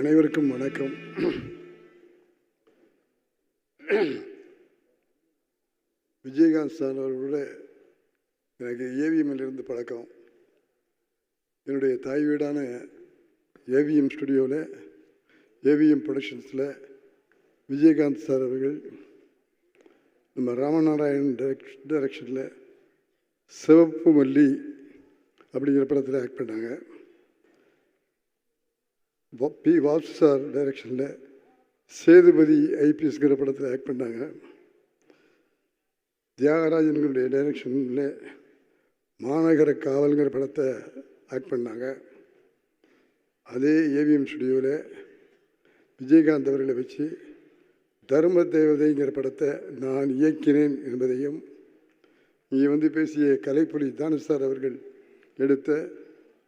அனைவருக்கும் வணக்கம். விஜயகாந்த் சார் அவர்களோட எனக்கு ஏவிஎம்மிலிருந்து பழக்கம். என்னுடைய தாய் வீடான ஏவிஎம் ஸ்டுடியோவில், ஏவிஎம் ப்ரொடக்ஷன்ஸில் விஜயகாந்த் சார் அவர்கள் நம்ம ராமநாராயணன் டைரக்ஷனில் சிவப்பு மல்லி அப்படிங்கிற படத்தில் ஆக்ட் பண்ணாங்க. பி வாசு சார் டைரக்ஷனில் சேதுபதி ஐபிஎஸ்ங்கிற படத்தில் ஆக்ட் பண்ணாங்க. தியாகராஜன்களுடைய டைரக்ஷனில் மாநகர காவல்கிற படத்தை ஆக்ட் பண்ணாங்க. அதே ஏவிஎம் ஸ்டுடியோவில் விஜயகாந்த் அவர்களை வச்சு தர்ம தேவதைங்கிற படத்தை நான் இயக்கினேன் என்பதையும், இங்கே பேசிய கலைப்புலி தானு சார் அவர்கள் எடுத்த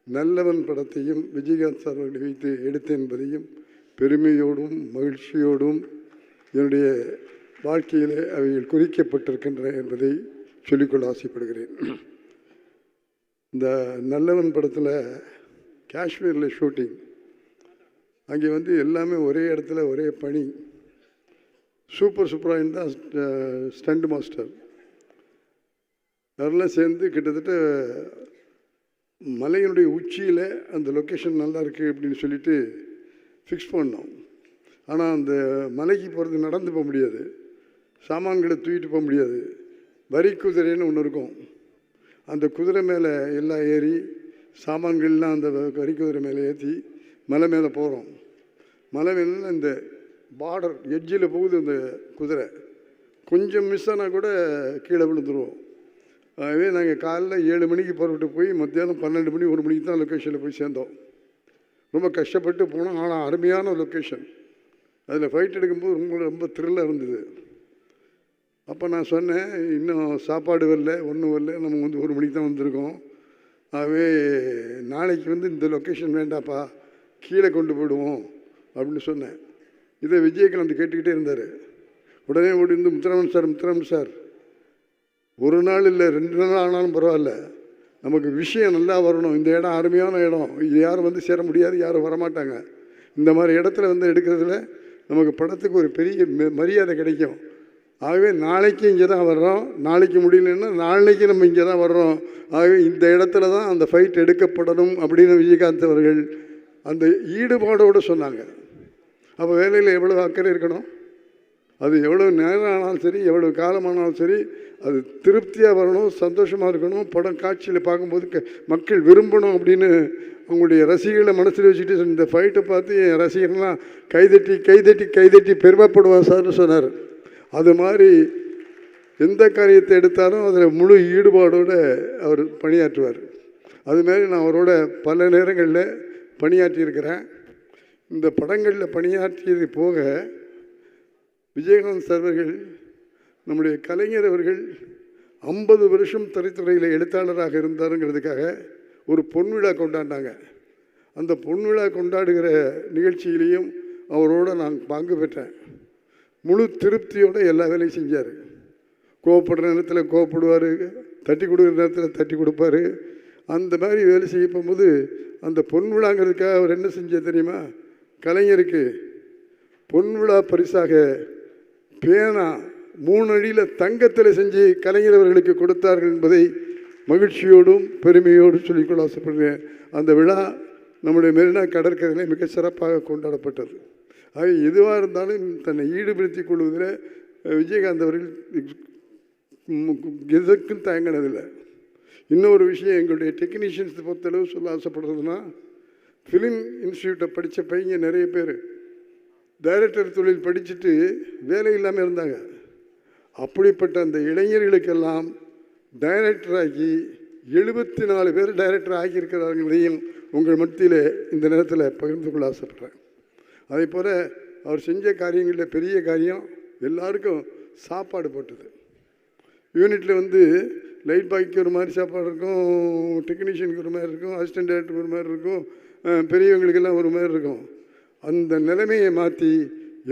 நல்லவன் படத்தையும் விஜயகாந்த் சார் அவர்களை வைத்து எடுத்தேன் என்பதையும் பெருமையோடும் மகிழ்ச்சியோடும் என்னுடைய வாழ்க்கையில் அவைகள் குறிக்கப்பட்டிருக்கின்றன என்பதை சொல்லிக்கொள்ள ஆசைப்படுகிறேன். இந்த நல்லவன் படத்தில் காஷ்மீரில் ஷூட்டிங். அங்கே எல்லாமே ஒரே இடத்துல ஒரே பணி. சூப்பராக இருந்தால் ஸ்டண்ட் மாஸ்டர் அதெல்லாம் சேர்ந்து கிட்டத்தட்ட மலையினுடைய உச்சியில் அந்த லொக்கேஷன் நல்லா இருக்குது அப்படின்னு சொல்லிட்டு ஃபிக்ஸ் பண்ணோம். ஆனால் அந்த மலைக்கு போகிறது நடந்து போக முடியாது, சாமான்களை தூக்கிட்டு போக முடியாது. வரி குதிரைன்னு ஒன்று இருக்கும். அந்த குதிரை மேலே எல்லாம் ஏறி சாமான்கள்லாம் அந்த வரி குதிரை மேலே ஏற்றி மலை மேலே போகிறோம். மலை மேலே இந்த பார்டர் எட்ஜில் போகுது அந்த குதிரை. கொஞ்சம் மிஸ் ஆனால் கூட கீழே விழுந்துருவோம். ஆகவே நாங்கள் காலைல 7 மணிக்கு புறப்பட்டு போய் மத்தியானம் 12 மணி 1 மணிக்கு தான் லொக்கேஷனில் போய் சேர்ந்தோம். ரொம்ப கஷ்டப்பட்டு போனோம். ஆனால் அருமையான லொக்கேஷன். அதில் ஃபைட் எடுக்கும்போது ரொம்ப த்ரில்லாக இருந்தது. அப்போ நான் சொன்னேன், இன்னும் சாப்பாடு வரல, ஒன்றும் வரல, நம்ம 1 மணிக்கு தான் வந்திருக்கோம். ஆகவே நாளைக்கு இந்த லொக்கேஷன் வேண்டாப்பா, கீழே கொண்டு போயிடுவோம் அப்படின்னு சொன்னேன். இதை விஜயகாந்த் கேட்டுக்கிட்டே இருந்தார். உடனே ஓடி முத்துராமன் சார் ஒரு நாள் இல்லை 2 நாள் ஆனாலும் பரவாயில்ல, நமக்கு விஷயம் நல்லா வரணும். இந்த இடம் அருமையான இடம், இது யாரும் சேர முடியாது, யாரும் வரமாட்டாங்க. இந்த மாதிரி இடத்துல எடுக்கிறதுல நமக்கு படத்துக்கு ஒரு பெரிய மரியாதை கிடைக்கும். ஆகவே நாளைக்கு இங்கே தான் வர்றோம், நாளைக்கு முடியலன்னா நாளைக்கு நம்ம இங்கே தான் வர்றோம். ஆகவே இந்த இடத்துல தான் அந்த ஃபைட் எடுக்கப்படணும் அப்படின்னு விஜயகாந்த் அவர்கள் அந்த ஈடுபாடோடு சொன்னாங்க. அப்போ வேலையில் எவ்வளோ அக்கறை இருக்கணும், அது எவ்வளோ நேரம் ஆனாலும் சரி, எவ்வளோ காலமானாலும் சரி, அது திருப்தியாக வரணும், சந்தோஷமாக இருக்கணும். படம் காட்சியில் பார்க்கும்போது மக்கள் விரும்பணும் அப்படின்னு அவங்களுடைய ரசிகர்களை மனசில் வச்சுட்டு இந்த ஃபைட்டை பார்த்து என் ரசிகர்லாம் கைதட்டி கைதட்டி கைதட்டி பெருமைப்படுவார் சார்னு சொன்னார். அது மாதிரி எந்த காரியத்தை எடுத்தாலும் அதில் முழு ஈடுபாடோடு அவர் பணியாற்றுவார். அதுமாரி நான் அவரோட பல நேரங்களில் பணியாற்றியிருக்கிறேன். இந்த படங்களில் பணியாற்றியது போக விஜயகாந்த் சார் அவர்கள், நம்முடைய கலைஞர் அவர்கள் 50 வருஷம் திரைத்துறையில் எழுத்தாளராக இருந்தாருங்கிறதுக்காக ஒரு பொன்விழா கொண்டாடினாங்க. அந்த பொன்விழா கொண்டாடுகிற நிகழ்ச்சியிலையும் அவரோட நான் பங்கு பெற்றேன். முழு திருப்தியோடு எல்லா வேலையும் செஞ்சார். கோவப்படுற நேரத்தில் கோவப்படுவார், தட்டி கொடுக்குற நேரத்தில் தட்டி கொடுப்பார். அந்த மாதிரி வேலை செய்ய போகும்போது அந்த பொன்விழாங்கிறதுக்காக அவர் என்ன செஞ்சார் தெரியுமா? கலைஞருக்கு பொன்விழா பரிசாக பேனா 3 அடியில் தங்கத்தில் செஞ்சு கலைஞர் அவர்களுக்கு கொடுத்தார்கள் என்பதை மகிழ்ச்சியோடும் பெருமையோடும் சொல்லிக்கொள்ள ஆசைப்படுறேன். அந்த விழா நம்முடைய மெரினா கடற்கரையில் மிக சிறப்பாக கொண்டாடப்பட்டது. ஆக எதுவாக இருந்தாலும் தன்னை ஈடுபடுத்திக் கொள்வதில் விஜயகாந்த் அவர்கள் எதற்கும் தயங்கினதில்லை. இன்னொரு விஷயம், எங்களுடைய டெக்னீஷியன்ஸ் பொறுத்தளவு சொல்ல ஆசைப்படுறதுன்னா, ஃபிலிம் இன்ஸ்டியூட்டை படித்த பையங்க நிறைய பேர் டைரக்டர் தொழில் படிச்சுட்டு வேலை இல்லாமல் இருந்தாங்க. அப்படிப்பட்ட அந்த இளைஞர்களுக்கெல்லாம் டைரக்டராகி 74 பேர் டைரக்டர் ஆகியிருக்கிறார்களையும் உங்கள் மத்தியில் இந்த நேரத்தில் பகிர்ந்து கொள்ள ஆசைப்படுறேன். அதே போல் அவர் செஞ்ச காரியங்களில் பெரிய காரியம் எல்லாருக்கும் சாப்பாடு போட்டது. யூனிட்டில் லைட் பாய்க்கு ஒரு மாதிரி சாப்பாடு இருக்கும், டெக்னீஷியனுக்கு ஒரு மாதிரி இருக்கும், அசிஸ்டன்ட் டைரக்டருக்கு ஒரு மாதிரி இருக்கும், பெரியவங்களுக்கெல்லாம் ஒரு மாதிரி இருக்கும். அந்த நிலைமையை மாற்றி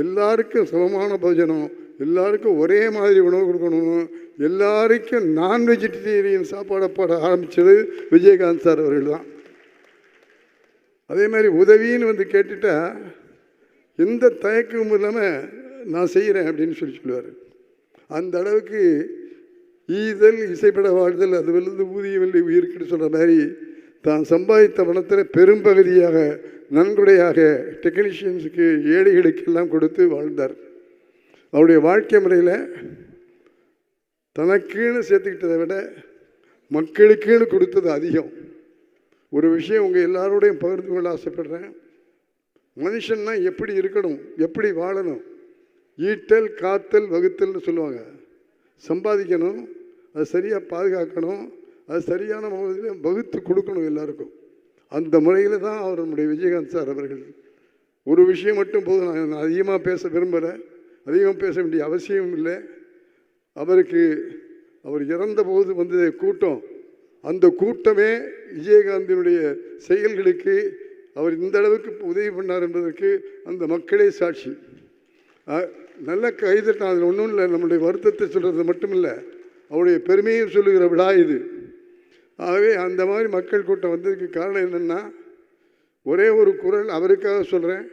எல்லாருக்கும் சமமான போஜனம், எல்லாருக்கும் ஒரே மாதிரி உணவு கொடுக்கணும், எல்லாருக்கும் நான் வெஜிடேரியன் சாப்பாடை போட ஆரம்பித்தது விஜயகாந்த் சார் அவர்கள் தான். அதே மாதிரி உதவின்னு கேட்டுட்டா எந்த தயக்கமும் இல்லாமல் நான் செய்கிறேன் அப்படின்னு சொல்லுவார். அந்த அளவுக்கு ஈதல் இசைப்பட வாழ்தல் அது வெள்ளது ஊதியவில்லை உயிர்க்குன்னு சொல்கிற மாதிரி தான் சம்பாதித்த பணத்தில் பெரும்பகுதியாக நன்கொடையாக டெக்னீஷியன்ஸுக்கு ஏழைகளுக்கெல்லாம் கொடுத்து வாழ்ந்தார். அவருடைய வாழ்க்கை முறையில் தனக்குன்னு சேர்த்துக்கிட்டதை விட மக்களுக்குன்னு கொடுத்தது அதிகம். ஒரு விஷயம் உங்கள் எல்லாரோடையும் பகிர்ந்து கொள்ள ஆசைப்படுறேன். மனுஷன்னா எப்படி இருக்கணும், எப்படி வாழணும், ஈட்டல் காத்தல் வகுத்தல்னு சொல்லுவாங்க. சம்பாதிக்கணும், அது சரியாக பாதுகாக்கணும், அது சரியான முறையில் வகுத்து கொடுக்கணும் எல்லாருக்கும். அந்த முறையில் தான் அவர் நம்முடைய விஜயகாந்த் சார் அவர்கள். ஒரு விஷயம் மட்டும் போதும், நான் அதிகமாக பேச விரும்புகிறேன், அதிகமாக பேச வேண்டிய அவசியம் இல்லை. அவர் இறந்த போது வந்தது கூட்டம், அந்த கூட்டமே விஜயகாந்தினுடைய செயல்களுக்கு அவர் இந்த அளவுக்கு உதவி பண்ணார் என்பதற்கு அந்த மக்களே சாட்சி. நல்ல கைதட்டம், அதில் ஒன்றும் இல்லை. நம்முடைய வருத்தத்தை சொல்கிறது மட்டும் இல்லை, அவருடைய பெருமையை சொல்லுகிற விழா இது. ஆகவே அந்த மாதிரி மக்கள் கூட்டம் வந்ததுக்கு காரணம் என்னென்னா, ஒரே ஒரு குரல் அவருக்காக சொல்கிறேன்.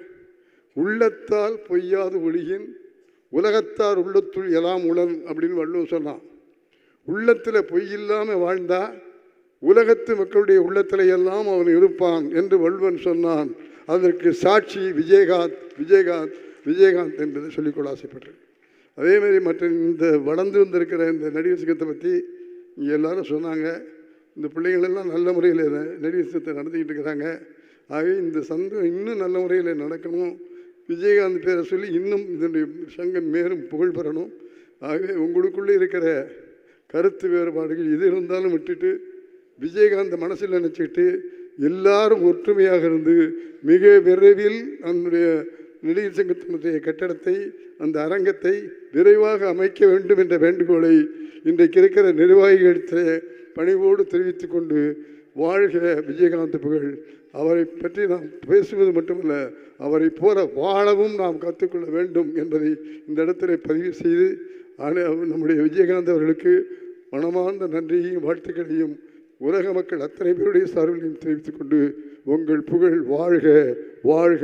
உள்ளத்தால் பொய்யாது ஒளியின் உலகத்தார் உள்ளத்துள் எல்லாம் உளன் அப்படின்னு வள்ளுவன் சொன்னான். உள்ளத்தில் பொய் இல்லாமல் வாழ்ந்தால் உலகத்து மக்களுடைய உள்ளத்தில் எல்லாம் அவன் இருப்பான் என்று வள்ளுவன் சொன்னான். அதற்கு சாட்சி விஜயகாந்த் விஜயகாந்த் விஜயகாந்த் என்பதை சொல்லிக்கொள்ள ஆசைப்பட்டேன். அதேமாதிரி மற்ற இந்த வளர்ந்து வந்திருக்கிற இந்த நடிகர் சங்கத்தை பற்றி இங்கே எல்லோரும் சொன்னாங்க. இந்த பிள்ளைகளெல்லாம் நல்ல முறையில் நடிகர் சங்கத்தை நடத்திக்கிட்டு இருக்கிறாங்க. ஆகவே இந்த சங்கம் இன்னும் நல்ல முறையில் நடக்கணும். விஜயகாந்த் பேரை சொல்லி இன்னும் இதனுடைய சங்கம் மேலும் புகழ் பெறணும். ஆகவே உங்களுக்குள்ளே இருக்கிற கருத்து வேறுபாடுகள் இது இருந்தாலும் விட்டுட்டு விஜயகாந்த் மனசில் நினச்சிக்கிட்டு எல்லாரும் ஒற்றுமையாக இருந்து மிக விரைவில் நம்முடைய நடிகர் சங்கத்தினுடைய கட்டடத்தை, அந்த அரங்கத்தை விரைவாக அமைக்க வேண்டும் என்ற வேண்டுகோளை இன்றைக்கு இருக்கிற நிர்வாகிகளிடத்தில் பணிவோடு தெரிவித்து கொண்டு, வாழ்க விஜயகாந்த் புகழ். அவரை பற்றி நாம் பேசுவது மட்டுமல்ல, அவரை போல வாழவும் நாம் கற்றுக்கொள்ள வேண்டும் என்பதை இந்த இடத்துல பதிவு செய்து, நம்முடைய விஜயகாந்த் அவர்களுக்கு மனமார்ந்த நன்றியையும் வாழ்த்துக்களையும் உலக மக்கள் அத்தனை பேருடைய சார்பிலையும் தெரிவித்துக் கொண்டு, உங்கள் புகழ் வாழ்க வாழ்க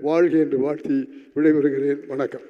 வாழ்க என்று வாழ்த்தி விடைபெறுகிறேன். வணக்கம்.